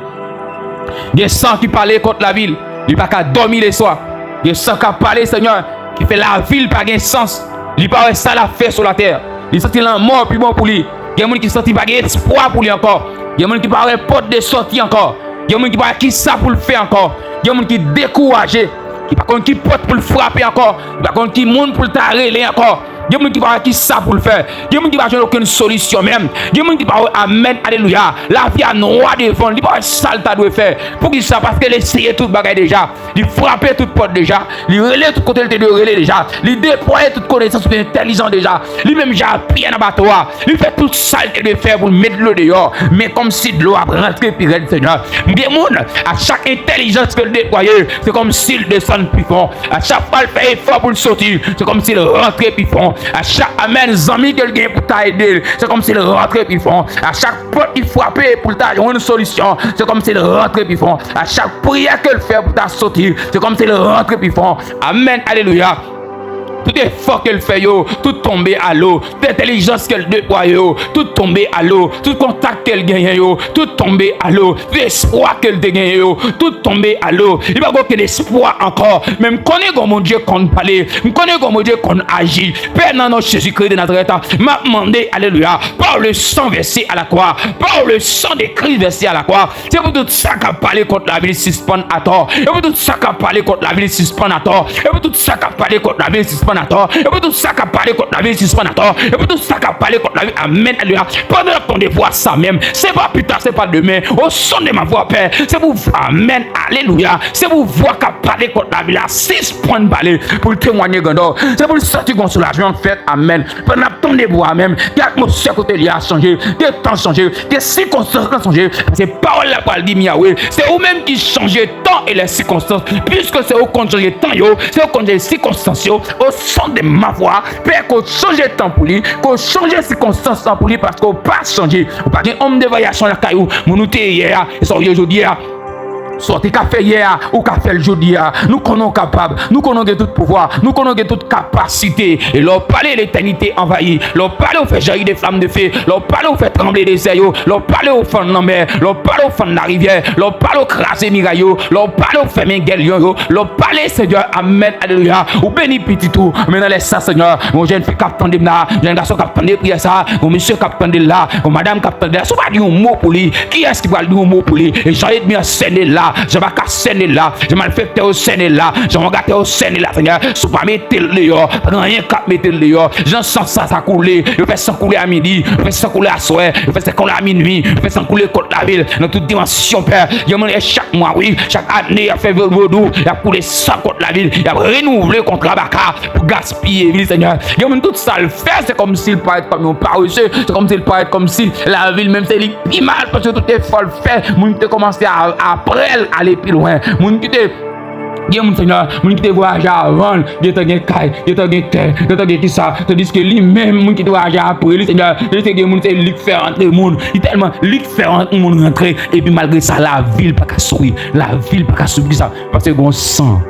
Des sang qui parlait contre la ville, il pas qu'à dormir les soirs. Des sang qui parler Seigneur, qui fait la ville pas gain sens, il pas ça la fait sur la terre. Il senti la mort plus bon pour lui. Il y a des gens qui senti pas espoir pour lui encore. Il y a des gens qui pas porte de sortie encore. Il y a des gens qui pas qui ça pour le faire encore. Il y a des gens qui découragés, qui pas qui porte pour le frapper encore, pas qui monde pour le tarrer encore. Il y a des gens qui pas qui ça pour le faire. Il y a des gens qui pas jouer aucune solution même. Il y a des gens qui pas amen alléluia. La vie a noir devant, il pas ça ta doit faire. Pour qui ça parce qu'elle essaye tout bagaille déjà. Il frapper toute porte déjà. Il relaie tout côté de relaie déjà. Il déploie toute connaissance intelligente déjà. Lui même j'ai appris dans bateau. Il fait tout ça de faire pour mettre l'eau dehors, mais comme si de l'eau a rentré puis le Seigneur. Des monde à chaque intelligence que le déployer, c'est comme s'il descend plus fond. À chaque fois il fait effort pour le sortir, c'est comme s'il rentrait plus fond. À chaque amen zami quelqu'un pour t'aider, c'est comme s'il rentrait plus fond. À chaque porte il frappait pour t'aider une solution, c'est comme s'il rentrait plus fond. À chaque prière qu'elle fait pour ta sortir, c'est comme s'il rentrait plus fond. Amen, alléluia. Tout effort qu'elle fait, tout tombé à l'eau. Toute intelligence qu'elle déploie, tout tombé à l'eau. Tout contact qu'elle gagne, tout tombé à l'eau. Tout espoir qu'elle gagne, tout tombé à l'eau. Il n'y a pas aucun espoir encore. Même connaît comme mon Dieu qu'on parle, me connaît comme mon Dieu qu'on agit. Père, non, Jésus-Christ de Nazareth, m'a demandé, alléluia, par le sang versé à la croix, par le sang de Christ versé à la croix. C'est pour tout ça qu'a parlé contre la ville suspend à tort. Et pour tout ça qu'a parlé contre la ville suspend à tort. Et pour tout ça qu'a parlé contre la ville suspend à tort. Et pour tout ça qu'a parlé contre la vie suspend à tort. Et pour tout ça qu'a parlé contre la vie, amen, alléluia. Pendant qu'on dévoie ça même, c'est pas plus tard, c'est pas demain. Au son de ma voix, Père, c'est vous, amen, alléluia. C'est vous voir qu'a parlé contre la ville à 6 points de balai pour le témoigner grandeur. C'est pour le sortir comme soulagement fait. Amen. Pendant ton debout même, que l'atmosphère côté lié a changé, que le temps changé, que les circonstances ont changé. C'est parole la parole dit Yahweh. C'est vous-même qui changez le temps et les circonstances. Puisque c'est vous qui changez le temps, c'est vous qui changez les circonstances, au son de ma voix, père qu'on change le temps pour lui, qu'on change les circonstances pour lui parce qu'on pas changer. Ou pas qu'un homme de voyage sur la caillou, mon outil hier, et son aujourd'hui. Soit tu as fait hier ou tu as fait aujourd'hui. Nous sommes capables, nous connaissons tout pouvoir, nous connaissons toute capacité. Et leur parler l'éternité envahie, leur parler au fait jaillir des flammes de feu, leur parler au fait trembler des ailes, leur parler au fond de la mer, leur parler au fond de la rivière, leur parler au craser miraille, leur parler au fermer guerrier, leur parler Seigneur, amen, alléluia. Ou béni petit tout, maintenant laisse ça Seigneur. Mon jeune fille captain de là, jeune garçon captain de prière ça, mon monsieur captain de là, mon madame captain de là. Souvent dire un mot pour lui. Qui est-ce qui va dire un mot pour lui? Et j'ai bien scène là. Je vais casser là, je vais faire au scène là, je vais regarder au scène là, Seigneur. Si pas mettre le dehors, rien qu'à mettre le dehors. J'en sens ça couler, je fais ça couler à midi, je fais ça couler à soir, je fais ça couler à minuit, je fais ça couler contre la ville, dans toute dimension, Père. Je me chaque mois, oui, chaque année, il a fait vaudou, il a coulé ça contre la ville, il a renouvelé contre la baka pour gaspiller, ville, Seigneur. Je me tout ça le faire, c'est comme s'il paraît comme un paresseux, c'est comme s'il paraît comme si la ville, même c'est plus mal, parce que tout est folle fait, mon te commencé à après aller plus loin. Moun qui te mon Seigneur, moun qui te voyage avant, il te gagne caille, il te gagne terre, il te gagne tout ça, tandis que lui-même moun qui te voyage après lui Seigneur, il te gagne moun c'est lui faire entrer monde, il tellement lui faire entrer monde rentrer et puis malgré ça la ville pas qu'à sourire, la ville pas qu'à sourire ça parce que bon sang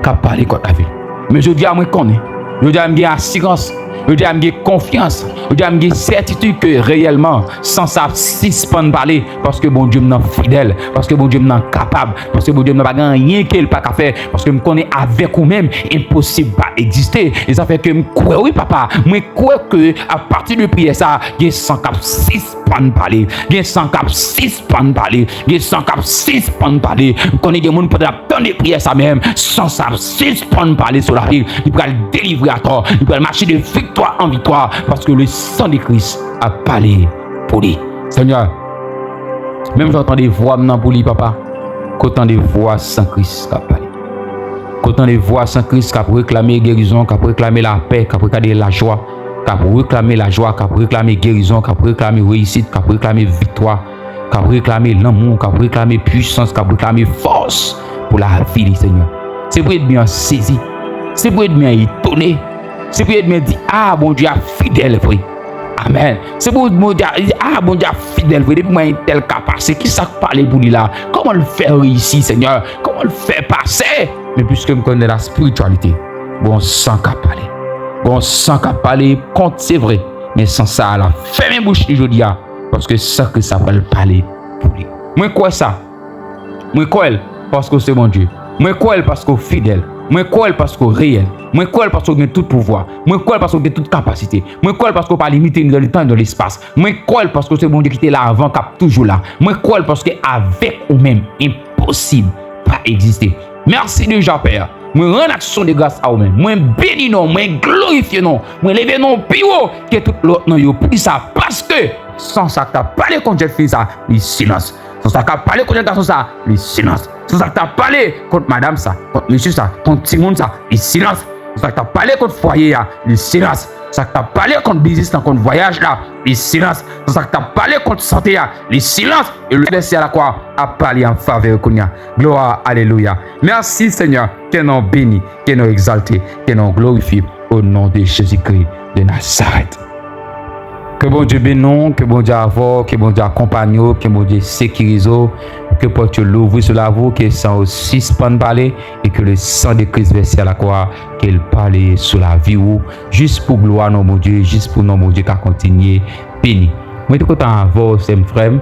qu'a parler contre la ville. Mais je dis à moi connais, je dis à me assurance. Je dis à me confiance, je dis à me certitude que réellement, sans ça, 6 points de parler, parce que bon Dieu m'en fidèle, parce que bon Dieu m'en capable, parce que bon Dieu n'a pas rien qu'il pas qu'à faire, parce que me connaît avec vous-même, impossible pas exister. Et ça fait que me crois, oui papa, moi crois que à partir de prière ça, il y a 106 points de parler, il y a 106 points de parler, il y a 106 points de parler. Vous connaissez des gens qui peuvent attendre prière ça même, 106 points de parler sur la ville, il peut le délivrer à toi, il peut marcher de victoire en victoire parce que le sang de Christ a parlé pour lui. Seigneur, même j'entends des voix maintenant pour lui, papa, qu'autant de voix sans Christ qui a parlé. Qu'autant de voix sans Christ qui a réclamé guérison, qui a réclamé la paix, qui a réclamé la joie, qui a réclamé la joie, qui a réclamé guérison, qui a réclamé réussite, qui a réclamé victoire, qui a réclamé l'amour, qui a réclamé puissance, qui a réclamé force pour la vie, Seigneur. C'est pour être bien saisi, c'est pour être bien étonné. C'est pour être dit, ah, bon Dieu, fidèle, frère. Amen. C'est pour bon Dieu, ah, bon Dieu, fidèle, frère. Depuis moi, une telle capacité, qui ça parler pour lui là? Comment le faire ici, Seigneur? Comment le faire passer? Mais puisque je connais la spiritualité, bon sang qu'à parler. Bon sang qu'à parler, compte, c'est vrai. Mais sans ça, la ferme bouche aujourd'hui, parce que ça que ça va le parler pour lui. Moi, quoi ça? Moi, quoi elle? Parce que c'est mon Dieu. Moi, quoi elle? Parce que fidèle. Moi, quoi elle? Parce que réel. Moi, quoi parce qu'on a tout pouvoir. Moi, quoi parce qu'on a toute capacité. Moi, quoi parce qu'on pas limité dans le temps et dans l'espace. Moi, quoi parce que c'est bon Dieu qui était là avant, qui est toujours là. Moi, quoi parce que avec ou même impossible pas exister. Merci déjà Père. Moi, rends action de grâce à vous-même. Moi, bénis non, moi, glorifiez non, moi, levez non plus haut que tout l'autre non yo pour ça parce que sans ça t'as parlé contre cette fille ça, le silence. Sans ça t'as parlé contre garçon ça, le silence. Sans ça t'as parlé contre madame ça, contre monsieur ça, contre Timon ça, le silence. Ça t'a parlé contre foyer là, le silence. Ça t'a parlé contre business là, contre voyage là, le silence. Ça t'a parlé contre santé là, le silence. Et le verset à la croix a parlé en faveur de Kounia. Gloire, alléluia. Merci Seigneur, que nous bénis, que nous exaltés, que nous glorifiés au nom de Jésus-Christ de Nazareth. Que bon Dieu bénisse, que bon Dieu avance, que bon Dieu accompagne, que bon Dieu sécurise, que porte l'ouvre sur la voie, que sans aussi se parler et que le sang de Christ versé à la croix, qu'il parle sur la vie ou juste pour gloire non mon Dieu, juste pour non mon Dieu qui continue béni. Moi tout content avant c'est frère.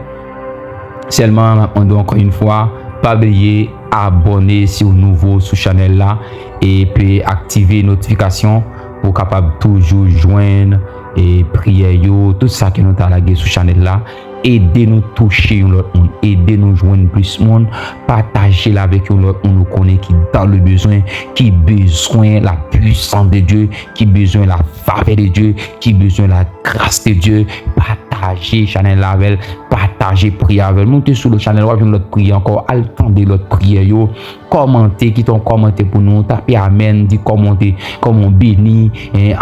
Seulement on doit encore une fois pas oublier abonner si vous nouveau sur channel là et puis activer notification pour capable toujours joindre et prière yo tout ça que nous t'a lagué sur channel là aidez-nous toucher l'autre monde, aidez-nous joindre plus monde, partager avec l'autre monde nous connaît qui dans le besoin, qui besoin la puissance de Dieu, qui besoin la faveur de Dieu, qui besoin la grâce de Dieu. Partagez channel Lavel, partagez prière avec montez sur le channel ou notre prière encore, attendez l'autre prière yo, commentez qui t'ont commenté pour nous, tapez amen, dit commenter comment béni,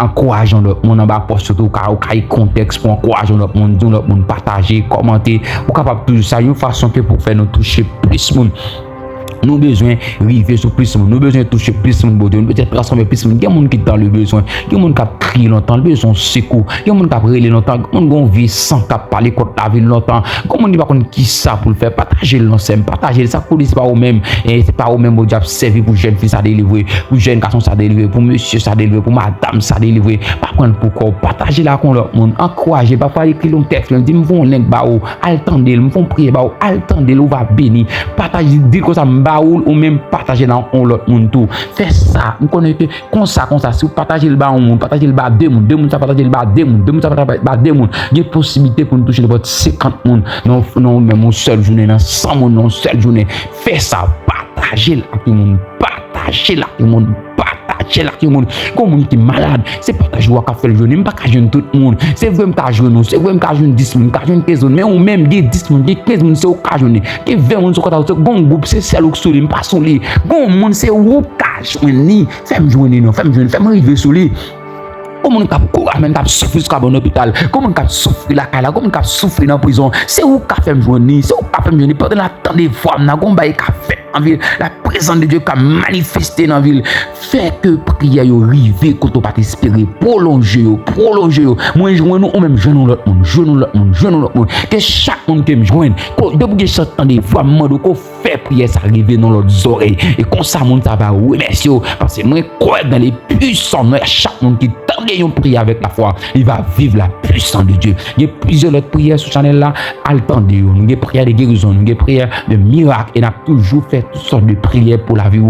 encourageons notre monde en bas poste surtout car contexte pour encourager notre monde, partager, commenter, pour capable tout ça une façon que pour faire nous toucher plus monde. Nous besoin arriver sur plus monde, nous besoin toucher plus monde, nous besoin transformer plus monde. Il y a des gens qui dans le besoin, il y a des gens qui crient longtemps, le besoin secours, il y a des gens qui relé longtemps, il y a des gens qui vivent sans parler contre la vie longtemps. Comment on dit pas qu'on qui ça pour le faire, partager l'ensemble, partager ça pour c'est pas au même, et c'est pas au même au diable servi pour jeune fille ça délivrer, pour jeune garçon ça délivrer, pour monsieur ça délivrer, pour madame ça délivrer. Pas prendre pour corps, partager là con l'autre monde, encourager, pas faire écrire un texte, dit me font link ba ou, attendez, me font prier ba ou, attendez, ou va bénir, partager dire que ça ou même partager dans l'autre monde tout. Fais ça, on connaît que comme ça si vous partagez le bas un monde, partagez le bas deux monde ça partager le bas deux monde ça partager le bas deux monde, il y a possibilité pour nous toucher votre 50 monde non même une seule journée dans 100 monde dans une seule journée. Fais ça, partagez là tout le monde, partagez là tout le monde, partagez là tout le monde. Comme monde qui est malade, c'est partager ou à faire le journée, pas qu'à jeune tout le monde. C'est vrai qu'à jeune, c'est vrai qu'à jeune 10 monde, qu'à jeune 15 monde, mais ou même 10 monde, 15 monde c'est occasionné. Que 20 monde sur côté, bon groupe c'est celle ou sur lui, pas sur lui. Bon monde c'est occasionné. Fais-moi joindre non, fais-moi arriver sur lui. Comment on cap courage même cap souffrir jusqu'à bon hôpital, comment on cap souffrir la caille, comment on cap souffrir dans prison, c'est où qu'a fait me joindre, c'est où qu'a fait me joindre pendant la temps des fois n'a gon bail qu'a fait en ville, la présence de Dieu qu'a manifesté dans ville, fait que prière yo river quand on pas espérer prolonger yo, moi joindre ou même joindre l'autre monde, que chaque monde qui me joindre, depuis que ça temps des fois mande qu'on fait prière ça arriver dans leurs oreilles et comme ça monde ça va remercier parce que moi croire dans les puissants, chaque monde qui une prière avec la foi, il va vivre la puissance de Dieu. Il y a plusieurs autres prières sur ce channel là. Attendez, nous avons des prières de guérison, nous avons des prières de miracles et nous avons toujours fait toutes sortes de prières pour la vie.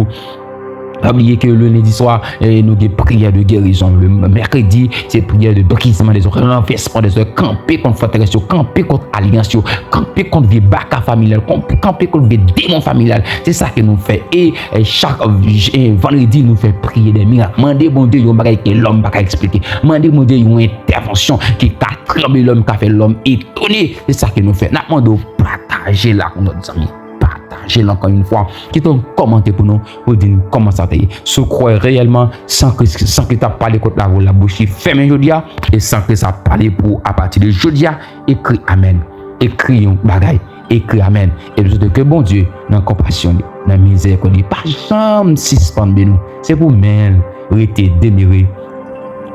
Oubliez que le lundi soir, nous avons des prières de guérison. Le mercredi, c'est prière de brisement des oreilles, renversement des oreilles, camper contre forteresse, camper contre alliance, camper contre vieux baka familial, camper contre vieux démons familial. C'est ça que nous faisons. Et chaque vendredi, nous faisons prier des miracles. Mandez bon Dieu, un bagage que l'homme ne peut pas expliquer. Mandez bon Dieu, une intervention qui a tremblé l'homme, qui a fait l'homme étonné. C'est ça que nous faisons. Nous demandons de partager là avec nos amis. J'ai encore une fois qui t'ont commenté pour nous pour dire comment ça t'est se croire réellement sans que tu as parlé contre la bouche fermée aujourd'hui et sans que ça parle pour à partir de aujourd'hui écrit amen, écrit un bagaille, écrit amen et de que bon Dieu dans compassion dans misère qu'on dit pas jamais suspendre nous c'est pour même rester demeuré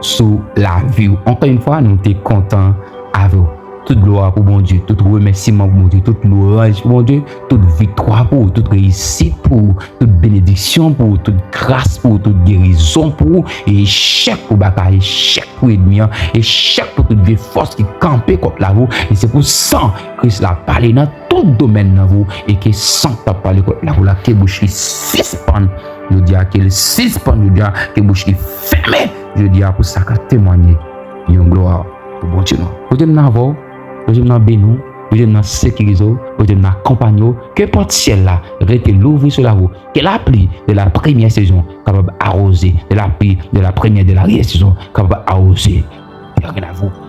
sous la vie. Encore une fois nous sommes contents avec vous. Toute gloire pour bon Dieu, tout remerciement pour bon Dieu, toute louange pour bon Dieu, toute victoire pour, toute réussite pour, toute bénédiction pour, toute grâce pour, toute guérison pour, et échec pour bataille, échec pour ennemi, échec pour toute vieille force qui campait contre la vous. Et c'est pour ça que Christ l'a parlé dans tout domaine dans vous, et que sans ta parler contre la vous, la que bouche qui suspend, je dis à qu'elle suspend, je dis à que bouche qui fermée, je dis à pour ça qu'à témoigner, une gloire pour bon Dieu. Vous devez avoir vous êtes dans bénou, vous êtes dans sécurisé, vous êtes dans campagne, que porte ciel là, restez l'ouvrir sur la roue, que la pluie de la première saison capable d'arroser, de la pluie de la première de la dernière saison capable d'arroser.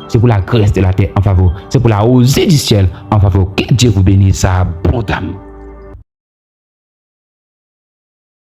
C'est pour la grâce de la terre en faveur, c'est pour la rosée du ciel en faveur. Que Dieu vous bénisse abondamment.